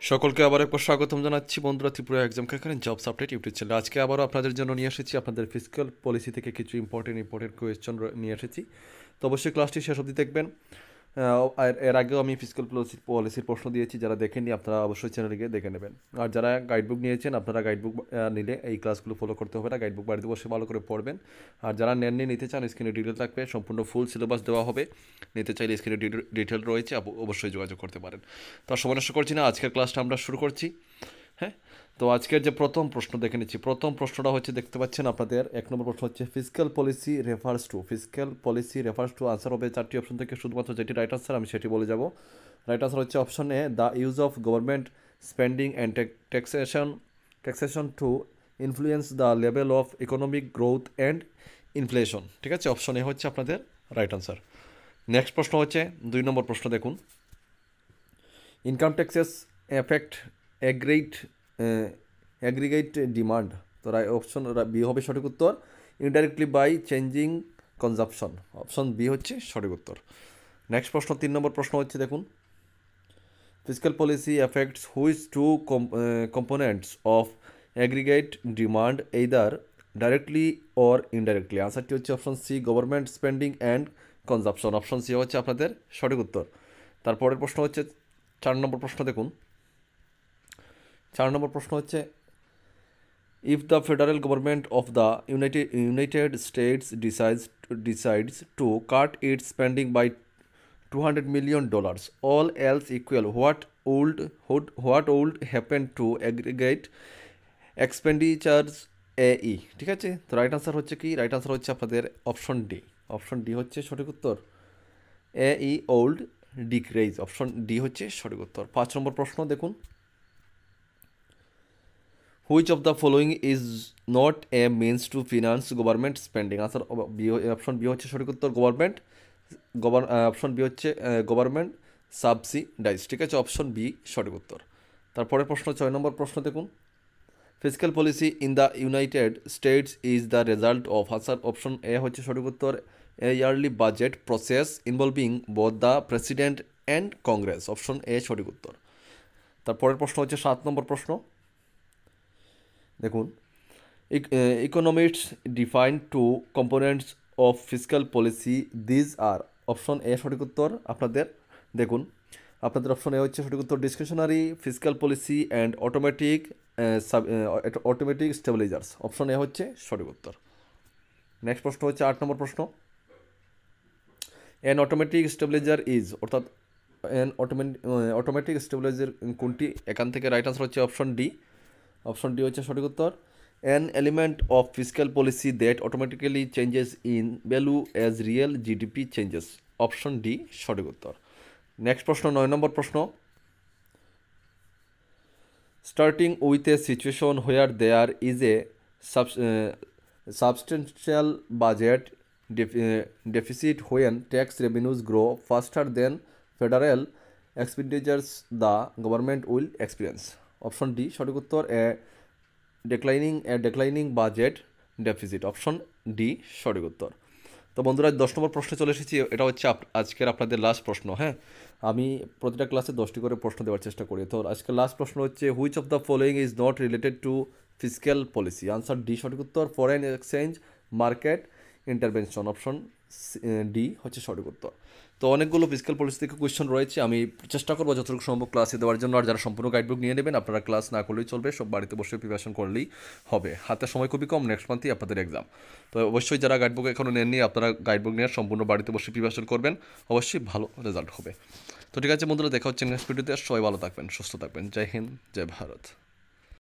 সকলকে আবার একবার স্বাগতম জানাচ্ছি বন্ধুরা Tripura exam cracker jobs update YouTube channel. আজকে আবারও আপনাদের জন্য নিয়ে এসেছি আপনাদের ফিজিক্যাল পলিসি থেকে কিছু ইম্পর্টেন্ট কোয়েশ্চেন নিয়ে এসেছি। তো অবশ্যই ক্লাসটি শেষ অবধি দেখবেন। আর এর আগেও আমি ফিজিক্যাল পলিসির প্রশ্ন দিয়েছি, যারা দেখেননি আপনারা অবশ্যই চ্যানেলে গিয়ে দেখে নেবেন। আর যারা গাইডবুক নিয়েছেন আপনারা গাইডবুক নিলে এই ক্লাসগুলো ফলো করতে হবে না, গাইডবুক বাড়িতে বসে ভালো করে পড়বেন। আর যারা নেননি নিতে চান স্ক্রিনে ডিটেল থাকবে, সম্পূর্ণ ফুল সিলেবাস দেওয়া হবে। নিতে চাইলে স্ক্রিনে ডিটেল রয়েছে, অবশ্যই যোগাযোগ করতে পারেন। তো আর সময় নষ্ট করছি না, আজকের ক্লাসটা আমরা শুরু করছি। হ্যাঁ, তো আজকের যে প্রথম প্রশ্ন দেখে নিচ্ছি। প্রথম প্রশ্নটা হচ্ছে, দেখতে পাচ্ছেন আপনাদের 1 নম্বর প্রশ্ন হচ্ছে physical policy refers to answer হবে 4টি অপশন থেকে শুধুমাত্র যেটি রাইট আনসার আমি সেটি বলে যাব। রাইট আনসার হচ্ছে option A, the use of government spending and taxation two influence the level of economic growth and inflation. ঠিক আছে, অপশন এ হচ্ছে আপনাদের রাইট আনসার। নেক্সট প্রশ্ন হচ্ছে 2 নম্বর প্রশ্ন, দেখুন। Income taxes effect aggregate demand. তো অপশন বি হবে সঠিক উত্তর। Indirectly by changing consumption, option B হচ্ছে সঠিক উত্তর। নেক্সট প্রশ্ন 3 নম্বর প্রশ্ন হচ্ছে, দেখুন। Physical policy effects which two components of aggregate demand either directly or indirectly. আনসারটি হচ্ছে option C, government spending and consumption, option C হচ্ছে আপনাদের সঠিক উত্তর। তারপরের প্রশ্ন হচ্ছে 4 নম্বর প্রশ্ন, দেখুন। 4 নম্বর প্রশ্ন হচ্ছে, if the federal government of the United States decides to cut its spending by $200 million, all else equal, what would happen to aggregate expenditures AE? ঠিক আছে, তো রাইট আনসার হচ্ছে কি? রাইট আনসার হচ্ছে আপনাদের অপশন ডি হচ্ছে সঠিক উত্তর। AE old decrease, option D হচ্ছে সঠিক উত্তর। 5 নম্বর প্রশ্ন, দেখুন। Which of the following is not a means to finance government spending? Answer option B হচ্ছে সঠিক উত্তর, অপশন বি হচ্ছে গভর্নমেন্ট সাবসিডাইজ। ঠিক আছে, অপশন বি সঠিক উত্তর। তারপরের প্রশ্ন 6 নম্বর প্রশ্ন, দেখুন। Physical policy in the United States is the result of. Answer option A হচ্ছে সঠিক উত্তর, a yearly budget process involving both the president and Congress, option A সঠিক উত্তর। তারপরের প্রশ্ন হচ্ছে 7 নম্বর প্রশ্ন, দেখুন। Economics define two components of physical policy, these are. Option A সঠিক উত্তর আপনাদের, দেখুন। আপনাদের অপশন এ হচ্ছে সঠিক উত্তর, discretionary physical policy and automatic stabilizers, option A হচ্ছে সঠিক উত্তর। নেক্সট প্রশ্ন হচ্ছে 8 নম্বর প্রশ্ন, অ্যান অটোমেটিক স্টেবিলাইজার ইজ, অর্থাৎ অটোমেটিক স্টেবিলাইজার কোনটি? এখান থেকে রাইট আনসার হচ্ছে অপশন ডি হচ্ছে সঠিক উত্তর। An element of physical policy that automatically changes in value as real GDP changes, option D সঠিক উত্তর। নেক্সট প্রশ্ন 9 নম্বর প্রশ্ন, starting with a situation where there is A substantial budget deficit when tax revenues grow faster than federal expenditures, the government will experience, option D সঠিক উত্তর, declining budget deficit, option D সঠিক উত্তর। তো বন্ধুরা 10 নম্বর প্রশ্নে চলে এসেছি, এটা হচ্ছে আজকের আপনাদের লাস্ট প্রশ্ন। হ্যাঁ, আমি প্রতিটা ক্লাসে 10টি করে প্রশ্ন দেওয়ার চেষ্টা করি। তো আজকের লাস্ট প্রশ্ন হচ্ছে, which of the following is not related to physical policy? Answer D সঠিক উত্তর, foreign exchange market intervention, option D হচ্ছে সঠিক উত্তর। তো অনেকগুলো ফিজিক্যাল পলিসি থেকে কোয়েশ্চেন রয়েছে, আমি চেষ্টা করবো যতটুকু সম্ভব ক্লাসে দেওয়ার জন্য। আর যারা সম্পূর্ণ গাইডবুক নিয়ে নেবেন, আপনারা ক্লাস না করলেই চলবে, সব বাড়িতে বসে প্রিপারেশন করলেই হবে। হাতে সময় খুবই কম, নেক্সট মান্থই আপনাদের এক্সাম। তো অবশ্যই যারা গাইডবুক এখনও নেননি, আপনারা গাইডবুক নিয়ে সম্পূর্ণ বাড়িতে বসে প্রিপারেশন করবেন, অবশ্যই ভালো রেজাল্ট হবে। তো ঠিক আছে বন্ধুরা, দেখা হচ্ছে নেক্সট ভিডিওতে। সবাই ভালো থাকবেন, সুস্থ থাকবেন। জয় হিন্দ, জয় ভারত।